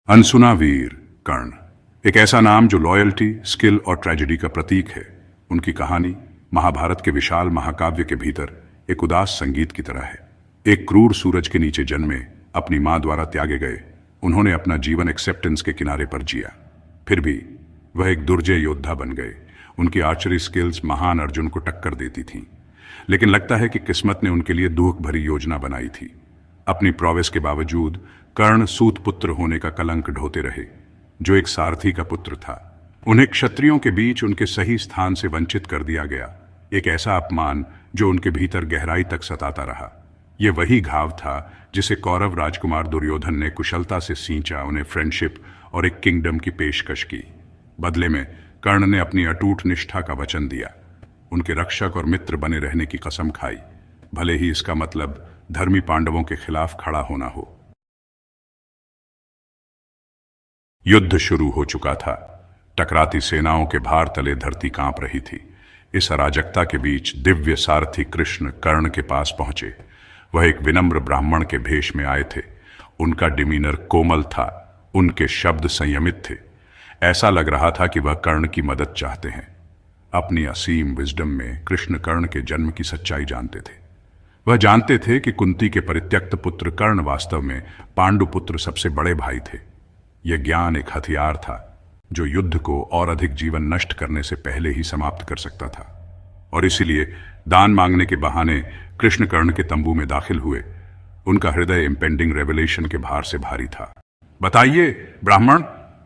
अनसुना वीर कर्ण, एक ऐसा नाम जो लॉयल्टी, स्किल और ट्रेजेडी का प्रतीक है। उनकी कहानी महाभारत के विशाल महाकाव्य के भीतर एक उदास संगीत की तरह है। एक क्रूर सूरज के नीचे जन्मे, अपनी मां द्वारा त्यागे गए, उन्होंने अपना जीवन एक्सेप्टेंस के किनारे पर जिया। फिर भी वह एक दुर्जय योद्धा बन गए। उनकी आर्चरी स्किल्स महान अर्जुन को टक्कर देती थीं, लेकिन लगता है कि किस्मत ने उनके लिए दुख भरी योजना बनाई थी। अपनी प्रोवेस के बावजूद कर्ण सूत पुत्र होने का कलंक ढोते रहे, जो एक सारथी का पुत्र था। उन्हें क्षत्रियों के बीच उनके सही स्थान से वंचित कर दिया गया, एक ऐसा अपमान जो उनके भीतर गहराई तक सताता रहा। यह वही घाव था जिसे कौरव राजकुमार दुर्योधन ने कुशलता से सींचा, उन्हें फ्रेंडशिप और एक किंगडम की पेशकश की। बदले में कर्ण ने अपनी अटूट निष्ठा का वचन दिया, उनके रक्षक और मित्र बने रहने की कसम खाई, भले ही इसका मतलब धर्मी पांडवों के खिलाफ खड़ा होना हो। युद्ध शुरू हो चुका था। टकराती सेनाओं के भार तले धरती कांप रही थी। इस अराजकता के बीच दिव्य सारथी कृष्ण कर्ण के पास पहुंचे। वह एक विनम्र ब्राह्मण के भेष में आए थे। उनका डिमीनर कोमल था, उनके शब्द संयमित थे। ऐसा लग रहा था कि वह कर्ण की मदद चाहते हैं। अपनी असीम विजडम में कृष्ण कर्ण के जन्म की सच्चाई जानते थे। वह जानते थे कि कुंती के परित्यक्त पुत्र कर्ण वास्तव में पांडुपुत्र सबसे बड़े भाई थे। यह ज्ञान एक हथियार था जो युद्ध को और अधिक जीवन नष्ट करने से पहले ही समाप्त कर सकता था। और इसीलिए दान मांगने के बहाने कृष्ण कर्ण के तंबू में दाखिल हुए। उनका हृदय इंपेंडिंग रेवलेशन के भार से भारी था। बताइए ब्राह्मण,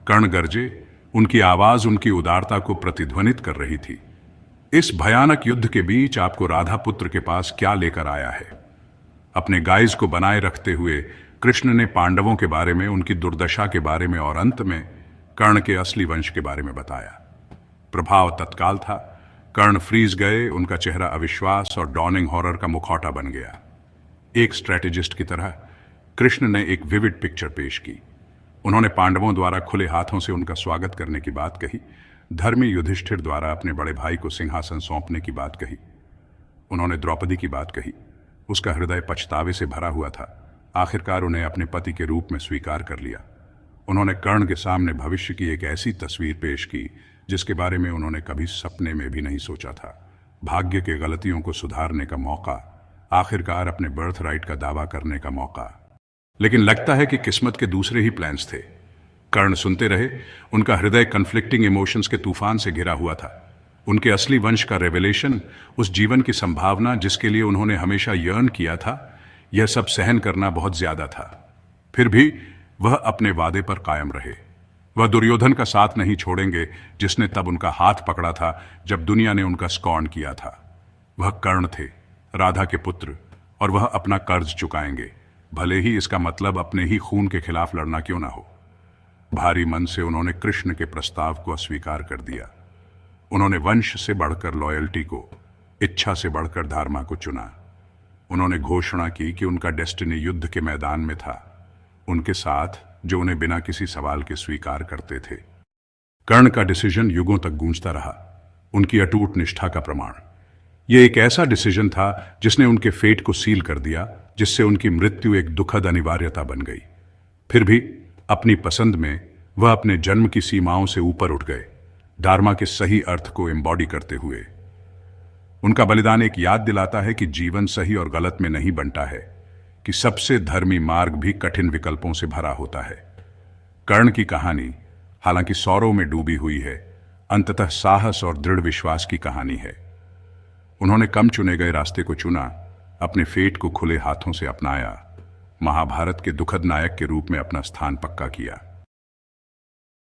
कर्ण गरजे। उनकी आवाज उनकी उदारता को प्रतिध्वनित कर रही थी। इस भयानक युद्ध के बीच आपको राधा पुत्र के पास क्या लेकर आया है? अपने गाइज को बनाए रखते हुए कृष्ण ने पांडवों के बारे में, उनकी दुर्दशा के बारे में और अंत में कर्ण के असली वंश के बारे में बताया। प्रभाव तत्काल था। कर्ण फ्रीज गए, उनका चेहरा अविश्वास और डॉनिंग हॉरर का मुखौटा बन गया। एक स्ट्रेटेजिस्ट की तरह कृष्ण ने एक विविड पिक्चर पेश की। उन्होंने पांडवों द्वारा खुले हाथों से उनका स्वागत करने की बात कही, धर्मी युधिष्ठिर द्वारा अपने बड़े भाई को सिंहासन सौंपने की बात कही। उन्होंने द्रौपदी की बात कही। उसका हृदय पछतावे से भरा हुआ था। आखिरकार उन्हें अपने पति के रूप में स्वीकार कर लिया। उन्होंने कर्ण के सामने भविष्य की एक ऐसी तस्वीर पेश की जिसके बारे में उन्होंने कभी सपने में भी नहीं सोचा था। भाग्य के गलतियों को सुधारने का मौका, आखिरकार अपने बर्थ राइट का दावा करने का मौका। लेकिन लगता है कि किस्मत के दूसरे ही प्लान्स थे। कर्ण सुनते रहे। उनका हृदय कन्फ्लिक्टिंग इमोशंस के तूफान से घिरा हुआ था। उनके असली वंश का रेवलेशन, उस जीवन की संभावना जिसके लिए उन्होंने हमेशा यर्न किया था, यह सब सहन करना बहुत ज्यादा था। फिर भी वह अपने वादे पर कायम रहे। वह दुर्योधन का साथ नहीं छोड़ेंगे जिसने तब उनका हाथ पकड़ा था जब दुनिया ने उनका स्कॉर्न किया था। वह कर्ण थे, राधा के पुत्र, और वह अपना कर्ज चुकाएंगे, भले ही इसका मतलब अपने ही खून के खिलाफ लड़ना क्यों ना हो। भारी मन से उन्होंने कृष्ण के प्रस्ताव को अस्वीकार कर दिया। उन्होंने वंश से बढ़कर लॉयल्टी को, इच्छा से बढ़कर धर्म को चुना। उन्होंने घोषणा की कि उनका डेस्टिनी युद्ध के मैदान में था, उनके साथ जो उन्हें बिना किसी सवाल के स्वीकार करते थे। कर्ण का डिसीजन युगों तक गूंजता रहा, उनकी अटूट निष्ठा का प्रमाण। यह एक ऐसा डिसीजन था जिसने उनके फेट को सील कर दिया, जिससे उनकी मृत्यु एक दुखद अनिवार्यता बन गई। फिर भी अपनी पसंद में वह अपने जन्म की सीमाओं से ऊपर उठ गए, धर्म के सही अर्थ को एम्बॉडी करते हुए। उनका बलिदान एक याद दिलाता है कि जीवन सही और गलत में नहीं बनता है, कि सबसे धर्मी मार्ग भी कठिन विकल्पों से भरा होता है। कर्ण की कहानी हालांकि सौरव में डूबी हुई है, अंततः साहस और दृढ़ विश्वास की कहानी है। उन्होंने कम चुने गए रास्ते को चुना, अपने फेट को खुले हाथों से अपनाया, महाभारत के दुखद नायक के रूप में अपना स्थान पक्का किया।